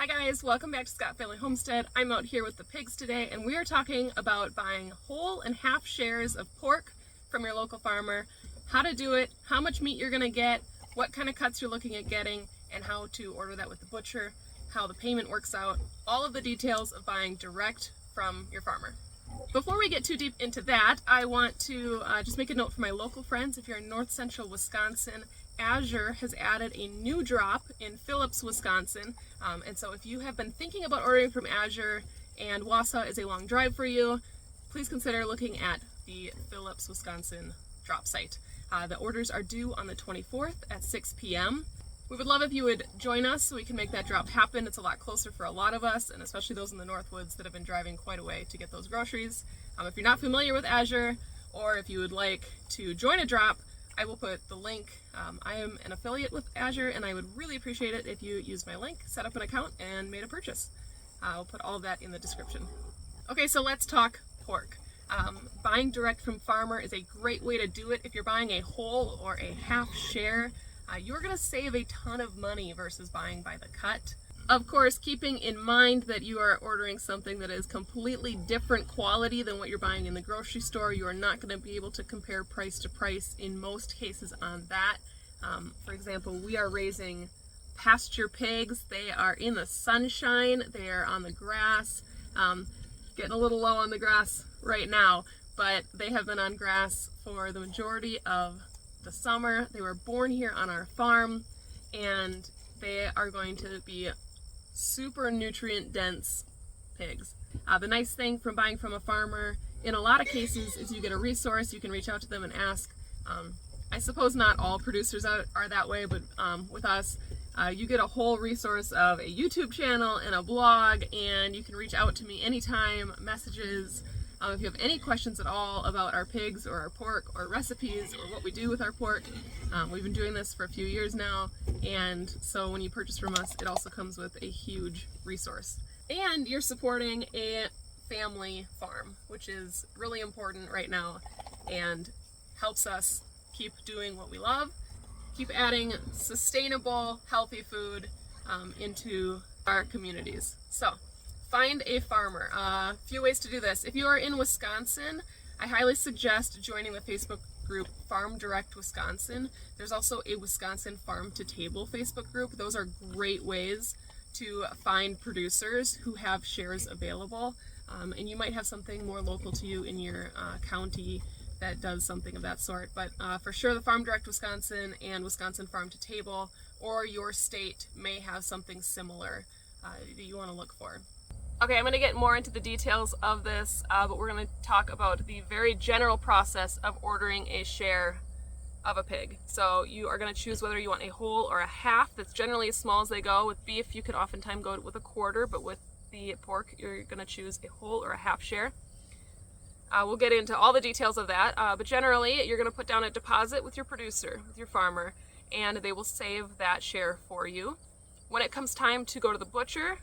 Hi guys, welcome back to Scott Family Homestead. I'm out here with the pigs today and we are talking about buying whole and half shares of pork from your local farmer, how to do it, how much meat you're going to get, what kind of cuts you're looking at getting, and how to order that with the butcher, how the payment works out, all of the details of buying direct from your farmer. Before we get too deep into that, I want to just make a note for my local friends. If you're in north central Wisconsin, Azure has added a new drop in Phillips, Wisconsin. And so if you have been thinking about ordering from Azure and Wausau is a long drive for you, please consider looking at the Phillips, Wisconsin drop site. The orders are due on the 24th at 6 p.m. We would love if you would join us so we can make that drop happen. It's a lot closer for a lot of us, and especially those in the Northwoods that have been driving quite a way to get those groceries. If you're not familiar with Azure, or if you would like to join a drop, I will put the link. I am an affiliate with Azure, and I would really appreciate it if you used my link, set up an account, and made a purchase. I'll put all of that in the description. Okay, so let's talk pork. Buying direct from farmer is a great way to do it. If you're buying a whole or a half share, you're going to save a ton of money versus buying by the cut. Of course, keeping in mind that you are ordering something that is completely different quality than what you're buying in the grocery store. You are not going to be able to compare price to price in most cases on that. For example, we are raising pasture pigs. They are in the sunshine. They are on the grass. Getting a little low on the grass right now, but they have been on grass for the majority of the summer. They were born here on our farm, and they are going to be super nutrient dense pigs. The nice thing from buying from a farmer in a lot of cases is you get a resource. You can reach out to them and ask. I suppose not all producers are that way, but with us, you get a whole resource of a YouTube channel and a blog, and you can reach out to me anytime, messages. If you have any questions at all about our pigs or our pork or recipes or what we do with our pork, we've been doing this for a few years now, and so when you purchase from us, it also comes with a huge resource. And you're supporting a family farm, which is really important right now and helps us keep doing what we love, keep adding sustainable, healthy food into our communities. So find a farmer. A few ways to do this. If you are in Wisconsin, I highly suggest joining the Facebook group Farm Direct Wisconsin. There's also a Wisconsin Farm to Table Facebook group. Those are great ways to find producers who have shares available. And you might have something more local to you in your county that does something of that sort. But for sure, the Farm Direct Wisconsin and Wisconsin Farm to Table or your state may have something similar that you want to look for. Okay, I'm going to get more into the details of this, but we're going to talk about the very general process of ordering a share of a pig. So you are going to choose whether you want a whole or a half. That's generally as small as they go. With beef, you can oftentimes go with a quarter, but with the pork, you're going to choose a whole or a half share. We'll get into all the details of that, but generally you're going to put down a deposit with your producer, with your farmer, and they will save that share for you. When it comes time to go to the butcher,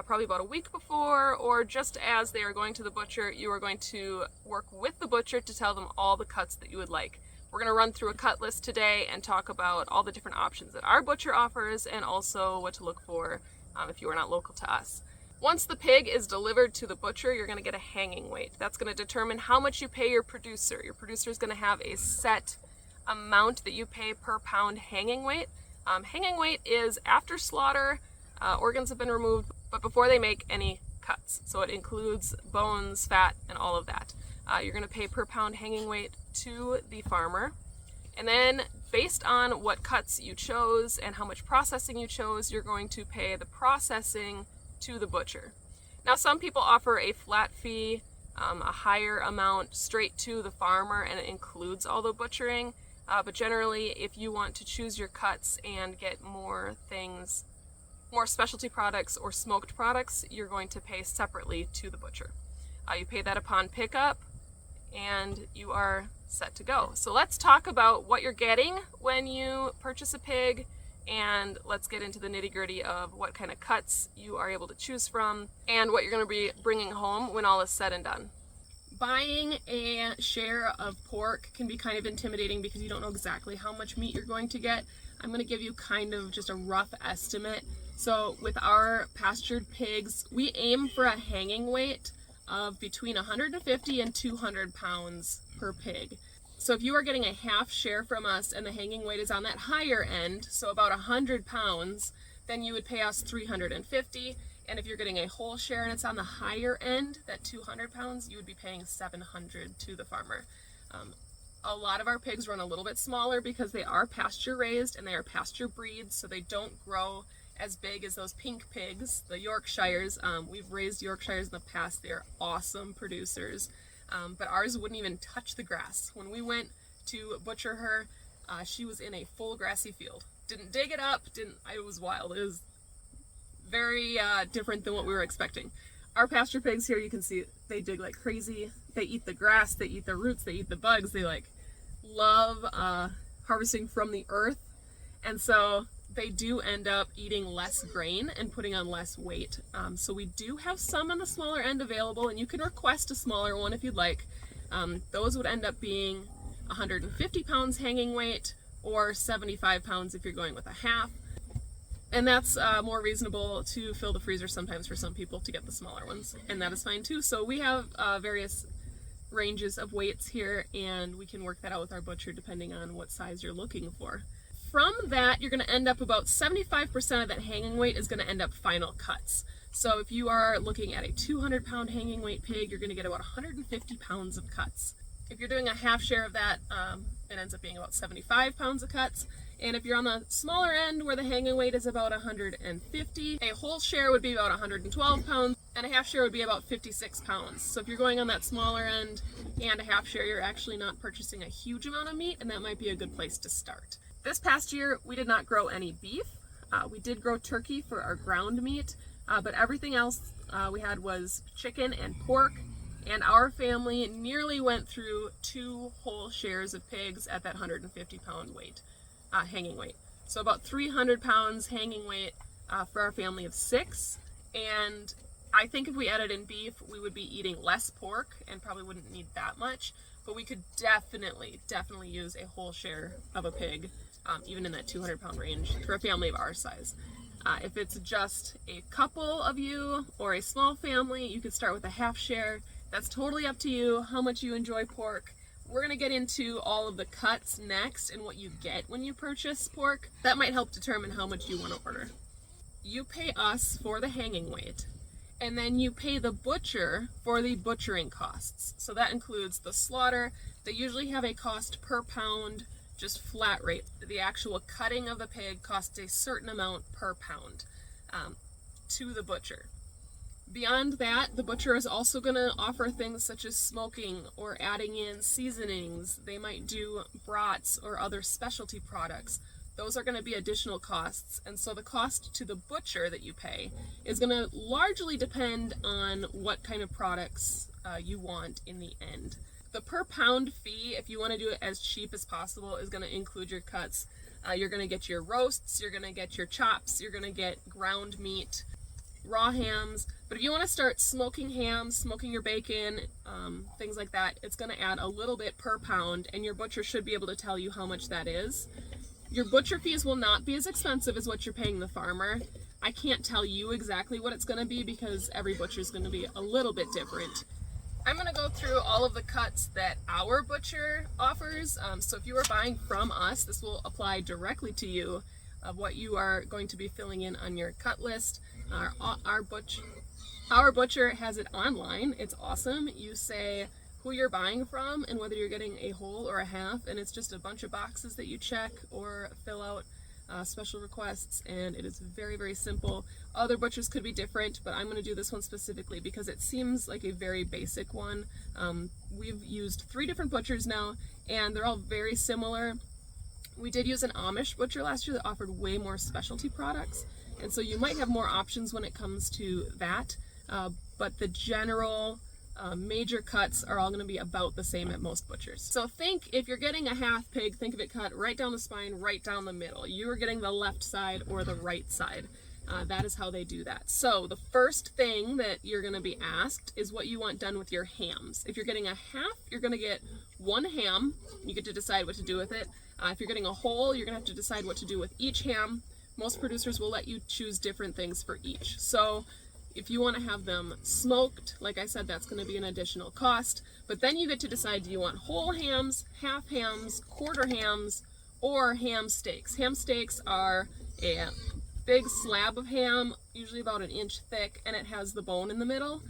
probably about a week before, or just as they are going to the butcher, you are going to work with the butcher to tell them all the cuts that you would like. We're going to run through a cut list today and talk about all the different options that our butcher offers and also what to look for if you are not local to us. Once the pig is delivered to the butcher, you're going to get a hanging weight. That's going to determine how much you pay your producer. Your producer is going to have a set amount that you pay per pound hanging weight. Hanging weight is after slaughter, organs have been removed, but before they make any cuts. So it includes bones, fat, and all of that. You're going to pay per pound hanging weight to the farmer. And then based on what cuts you chose and how much processing you chose, you're going to pay the processing to the butcher. Now, some people offer a flat fee, a higher amount straight to the farmer, and it includes all the butchering. But generally, if you want to choose your cuts and get more things, more specialty products or smoked products, you're going to pay separately to the butcher. You pay that upon pickup and you are set to go. So let's talk about what you're getting when you purchase a pig, and let's get into the nitty-gritty of what kind of cuts you are able to choose from and what you're going to be bringing home when all is said and done. Buying a share of pork can be kind of intimidating because you don't know exactly how much meat you're going to get. I'm going to give you kind of just a rough estimate. So with our pastured pigs, we aim for a hanging weight of between 150 and 200 pounds per pig. So if you are getting a half share from us and the hanging weight is on that higher end, so about 100 pounds, then you would pay us $350. And if you're getting a whole share and it's on the higher end, that 200 pounds, you would be paying $700 to the farmer. A lot of our pigs run a little bit smaller because they are pasture raised and they are pasture breeds, so they don't grow as big as those pink pigs, the Yorkshires. We've raised Yorkshires in the past. They are awesome producers, but ours wouldn't even touch the grass. When we went to butcher her, she was in a full grassy field. Didn't dig it up, it was wild. It was very different than what we were expecting. Our pasture pigs here, you can see they dig like crazy. They eat the grass, they eat the roots, they eat the bugs. They love harvesting from the earth, and so they do end up eating less grain and putting on less weight. So we do have some on the smaller end available, and you can request a smaller one if you'd like. Those would end up being 150 pounds hanging weight or 75 pounds if you're going with a half. And that's more reasonable to fill the freezer sometimes for some people to get the smaller ones, and that is fine too. So we have various ranges of weights here, and we can work that out with our butcher depending on what size you're looking for. From that, you're going to end up about 75% of that hanging weight is going to end up final cuts. So if you are looking at a 200 pound hanging weight pig, you're going to get about 150 pounds of cuts. If you're doing a half share of that, it ends up being about 75 pounds of cuts. And if you're on the smaller end where the hanging weight is about 150, a whole share would be about 112 pounds, and a half share would be about 56 pounds. So if you're going on that smaller end and a half share, you're actually not purchasing a huge amount of meat, and that might be a good place to start. This past year, we did not grow any beef. We did grow turkey for our ground meat, but everything else we had was chicken and pork. And our family nearly went through 2 whole shares of pigs at that 150 pound weight, hanging weight. So about 300 pounds hanging weight for our family of 6. And I think if we added in beef, we would be eating less pork and probably wouldn't need that much. But we could definitely use a whole share of a pig, even in that 200 pound range for a family of our size. If it's just a couple of you or a small family, you could start with a half share. That's totally up to you, how much you enjoy pork. We're gonna get into all of the cuts next and what you get when you purchase pork. That might help determine how much you wanna order. You pay us for the hanging weight, and then you pay the butcher for the butchering costs. So that includes the slaughter. They usually have a cost per pound, just flat rate. The actual cutting of the pig costs a certain amount per pound to the butcher. Beyond that, the butcher is also going to offer things such as smoking or adding in seasonings. They might do brats or other specialty products. Those are going to be additional costs. And so the cost to the butcher that you pay is going to largely depend on what kind of products you want in the end. The per pound fee, if you want to do it as cheap as possible, is going to include your cuts. You're going to get your roasts, you're going to get your chops, you're going to get ground meat, raw hams. But if you want to start smoking ham, smoking your bacon, things like that, it's going to add a little bit per pound, and your butcher should be able to tell you how much that is. Your butcher fees will not be as expensive as what you're paying the farmer. I can't tell you exactly what it's going to be because every butcher is going to be a little bit different. I'm going to go through all of the cuts that our butcher offers. So if you are buying from us, this will apply directly to you of what you are going to be filling in on your cut list. Our butcher has it online. It's awesome. You say who you're buying from and whether you're getting a whole or a half, and it's just a bunch of boxes that you check or fill out special requests, and it is very, very simple. Other butchers could be different, but I'm going to do this one specifically because it seems like a very basic one. We've used 3 different butchers now, and they're all very similar. We did use an Amish butcher last year that offered way more specialty products, and so you might have more options when it comes to that, but the general major cuts are all going to be about the same at most butchers. So think if you're getting a half pig, think of it cut right down the spine, right down the middle. You are getting the left side or the right side. That is how they do that. So the first thing that you're going to be asked is what you want done with your hams. If you're getting a half, you're going to get 1 ham. You get to decide what to do with it. If you're getting a whole, you're going to have to decide what to do with each ham. most producers will let you choose different things for each. So if you want to have them smoked, like I said, that's going to be an additional cost. But then you get to decide, do you want whole hams, half hams, quarter hams, or ham steaks? Ham steaks are a big slab of ham, usually about an inch thick, and it has the bone in the middle.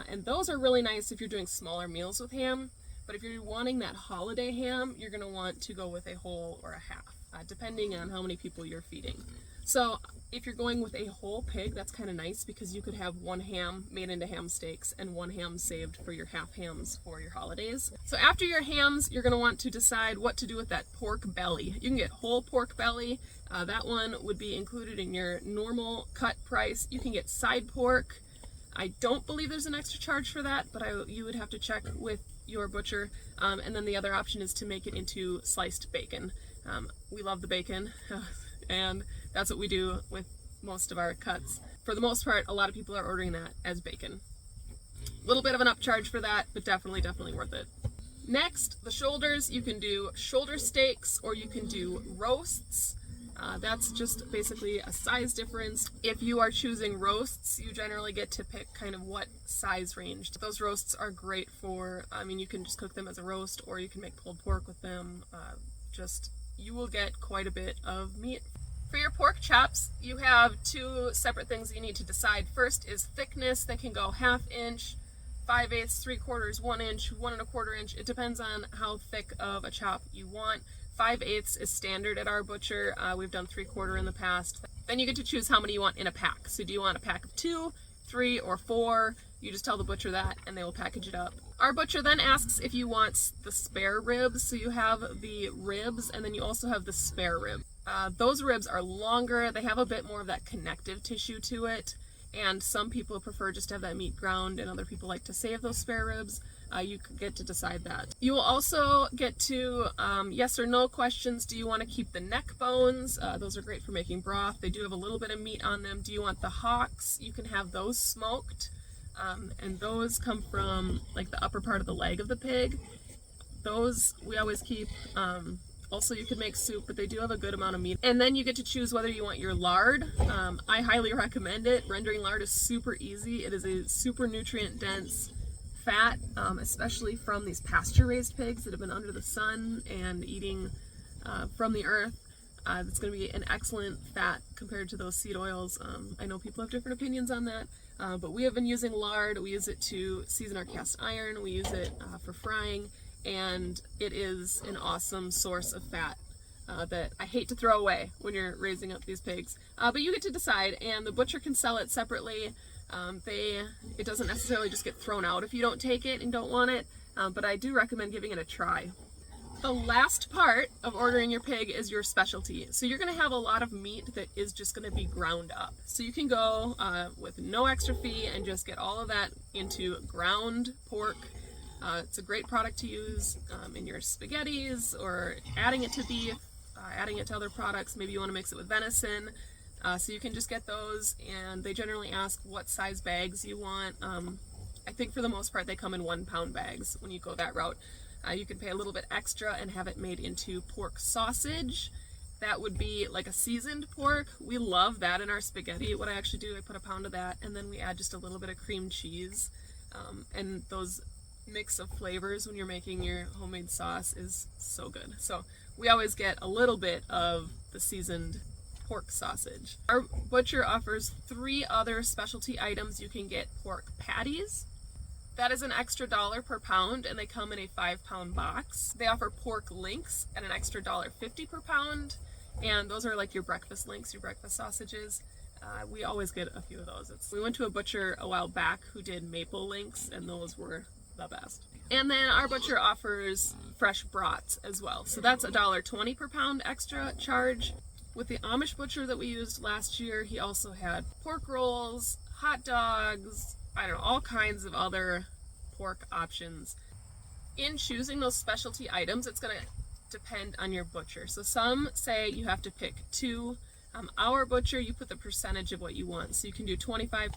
And those are really nice if you're doing smaller meals with ham. But if you're wanting that holiday ham, you're going to want to go with a whole or a half, depending on how many people you're feeding. So if you're going with a whole pig, that's kind of nice because you could have one ham made into ham steaks and one ham saved for your half hams for your holidays. So after your hams, you're going to want to decide what to do with that pork belly. You can get whole pork belly. That one would be included in your normal cut price. You can get side pork. I don't believe there's an extra charge for that, but you would have to check with your butcher. And then the other option is to make it into sliced bacon. We love the bacon, and that's what we do with most of our cuts. For the most part, a lot of people are ordering that as bacon. A little bit of an upcharge for that, but definitely worth it. Next, the shoulders. You can do shoulder steaks or you can do roasts. That's just basically a size difference. If you are choosing roasts, you generally get to pick kind of what size range. Those roasts are great for, you can just cook them as a roast or you can make pulled pork with them. You will get quite a bit of meat. For your pork chops, you have two separate things you need to decide. First is thickness. They can go 1/2 inch, 5/8, 3/4, 1 inch, 1 1/4 inch. It depends on how thick of a chop you want. 5/8 is standard at our butcher. We've done 3/4 in the past. Then you get to choose how many you want in a pack. So do you want a pack of 2, 3, or 4? You just tell the butcher that and they will package it up. Our butcher then asks if you want the spare ribs. So you have the ribs and then you also have the spare rib. Those ribs are longer. They have a bit more of that connective tissue to it. And some people prefer just to have that meat ground and other people like to save those spare ribs. You get to decide that. You will also get to yes or no questions. Do you want to keep the neck bones? Those are great for making broth. They do have a little bit of meat on them. Do you want the hocks? You can have those smoked. And those come from like the upper part of the leg of the pig. Those we always keep. Also, you can make soup, but they do have a good amount of meat. And then you get to choose whether you want your lard. I highly recommend it. Rendering lard is super easy. It is a super nutrient dense fat, especially from these pasture-raised pigs that have been under the sun and eating from the earth. It's going to be an excellent fat compared to those seed oils. I know people have different opinions on that, but we have been using lard. We use it to season our cast iron. We use it for frying, and it is an awesome source of fat that I hate to throw away when you're raising up these pigs. But you get to decide, and the butcher can sell it separately. It doesn't necessarily just get thrown out if you don't take it and don't want it, but I do recommend giving it a try. The last part of ordering your pig is your specialty. So you're going to have a lot of meat that is just going to be ground up. So you can go with no extra fee and just get all of that into ground pork. It's a great product to use in your spaghettis or adding it to beef, adding it to other products. Maybe you want to mix it with venison. So you can just get those, and they generally ask what size bags you want. I think for the most part they come in 1 pound bags when you go that route. You can pay a little bit extra and have it made into pork sausage. That would be like a seasoned pork. We love that in our spaghetti. What I actually do, I put 1 pound of that, and then we add just a little bit of cream cheese. And those mix of flavors when you're making your homemade sauce is so good. So we always get a little bit of the seasoned pork sausage. Our butcher offers 3 other specialty items. You can get pork patties. That is an extra $1 per pound, and they come in a 5-pound box. They offer pork links at an extra $1.50 per pound, and those are like your breakfast links, your breakfast sausages. We always get a few of those. We went to a butcher a while back who did maple links, and those were the best. And then our butcher offers fresh brats as well. So that's $1.20 per pound extra charge. With the Amish butcher that we used last year, he also had pork rolls, hot dogs, all kinds of other pork options. In choosing those specialty items, it's going to depend on your butcher. So some say you have to pick 2. Our butcher, you put the percentage of what you want. So you can do 25%,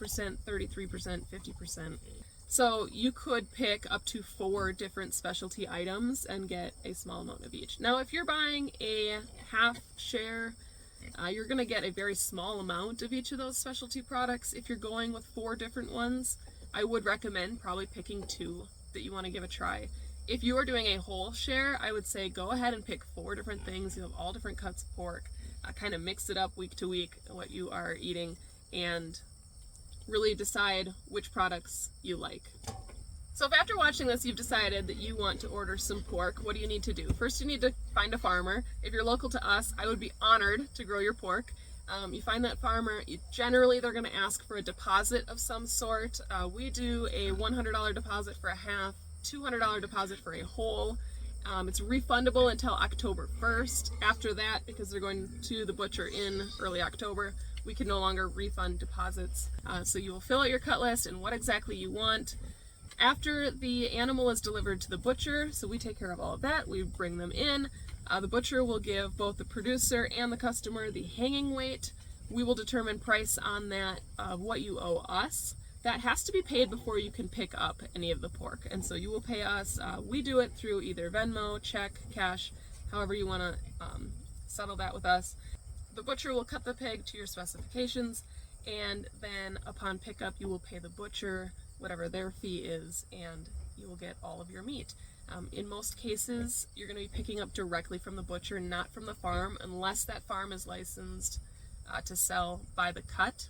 33%, 50%. So you could pick up to 4 different specialty items and get a small amount of each. Now, if you're buying a half share, You're going to get a very small amount of each of those specialty products. If you're going with 4 different ones, I would recommend probably picking 2 that you want to give a try. If you are doing a whole share, I would say go ahead and pick 4 different things. You have all different cuts of pork. Kind of mix it up week to week, what you are eating, and really decide which products you like. So if after watching this you've decided that you want to order some pork, what do you need to do? First, you need to find a farmer. If you're local to us, I would be honored to grow your pork. You find that farmer, generally they're going to ask for a deposit of some sort. We do a $100 deposit for a half, $200 deposit for a whole. It's refundable until October 1st. After that, because they're going to the butcher in early October, we can no longer refund deposits. So you will fill out your cut list and what exactly you want. After the animal is delivered to the butcher, so we take care of all of that, we bring them in. The butcher will give both the producer and the customer the hanging weight. We will determine price on that of what you owe us. That has to be paid before you can pick up any of the pork. And so you will pay us. We do it through either Venmo, check, cash, however you want to settle that with us. The butcher will cut the pig to your specifications, and then upon pickup you will pay the butcher whatever their fee is, and you will get all of your meat. In most cases, you're going to be picking up directly from the butcher, not from the farm, unless that farm is licensed to sell by the cut.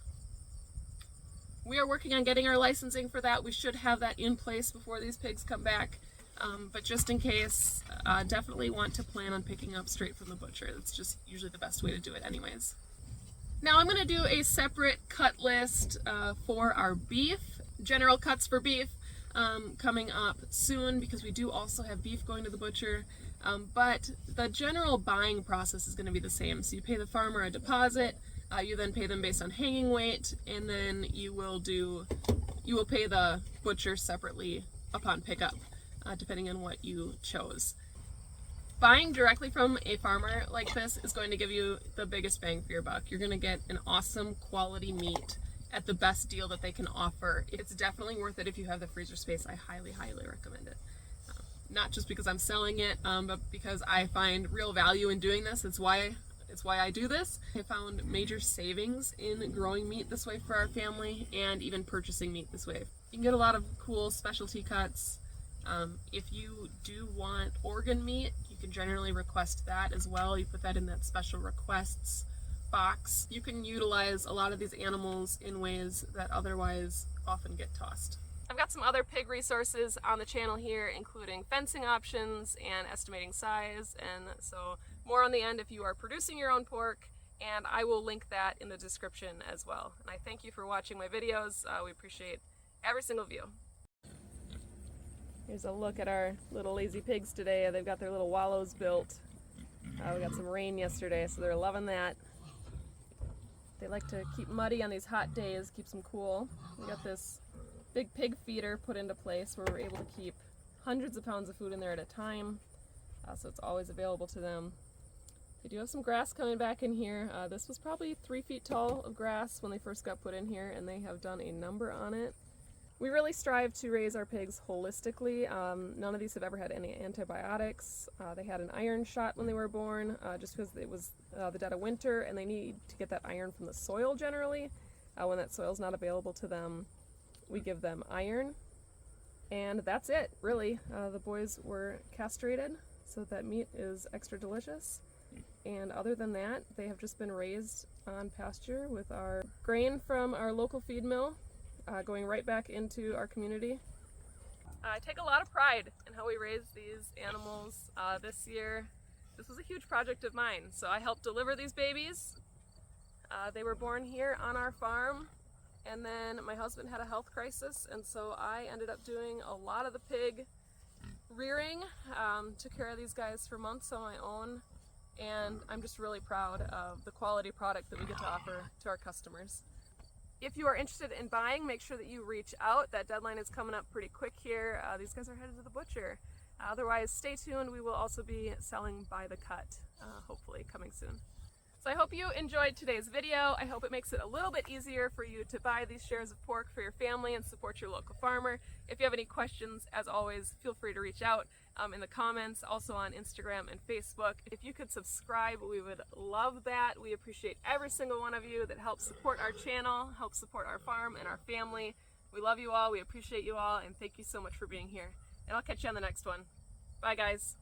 We are working on getting our licensing for that. We should have that in place before these pigs come back. But just in case, definitely want to plan on picking up straight from the butcher. It's just usually the best way to do it anyways. Now I'm going to do a separate cut list for our beef. General cuts for beef coming up soon, because we do also have beef going to the butcher. But the general buying process is going to be the same. So you pay the farmer a deposit, you then pay them based on hanging weight, and then you will pay the butcher separately upon pickup, depending on what you chose. Buying directly from a farmer like this is going to give you the biggest bang for your buck. You're going to get an awesome quality meat at the best deal that they can offer. It's definitely worth it if you have the freezer space. I highly, highly recommend it. Not just because I'm selling it, but because I find real value in doing this. It's why I do this. I found major savings in growing meat this way for our family, and even purchasing meat this way. You can get a lot of cool specialty cuts. If you do want organ meat, you can generally request that as well. You put that in that special requests box. You can utilize a lot of these animals in ways that otherwise often get tossed. I've got some other pig resources on the channel here, including fencing options and estimating size, and so more on the end if you are producing your own pork, and I will link that in the description as well. And I thank you for watching my videos. We appreciate every single view. Here's a look at our little lazy pigs today. They've got their little wallows built. We got some rain yesterday, so they're loving that. They like to keep muddy on these hot days, keeps them cool. We got this big pig feeder put into place where we're able to keep hundreds of pounds of food in there at a time, so it's always available to them. They do have some grass coming back in here. This was probably 3 feet tall of grass when they first got put in here, and they have done a number on it. We really strive to raise our pigs holistically. None of these have ever had any antibiotics. They had an iron shot when they were born, just because it was the dead of winter, and they need to get that iron from the soil generally. When that soil's not available to them, we give them iron, and that's it, really. The boys were castrated, so that meat is extra delicious. And other than that, they have just been raised on pasture with our grain from our local feed mill, going right back into our community. I take a lot of pride in how we raise these animals. This year, this was a huge project of mine, so I helped deliver these babies. They were born here on our farm, and then my husband had a health crisis, and so I ended up doing a lot of the pig rearing. Took care of these guys for months on my own, and I'm just really proud of the quality product that we get to offer to our customers. If you are interested in buying, make sure that you reach out. That deadline is coming up pretty quick here. These guys are headed to the butcher. Otherwise, stay tuned. We will also be selling by the cut, hopefully coming soon. So I hope you enjoyed today's video. I hope it makes it a little bit easier for you to buy these shares of pork for your family and support your local farmer. If you have any questions, as always, feel free to reach out in the comments, also on Instagram and Facebook. If you could subscribe, we would love that. We appreciate every single one of you that helps support our channel, helps support our farm and our family. We love you all, we appreciate you all, and thank you so much for being here. And I'll catch you on the next one. Bye, guys.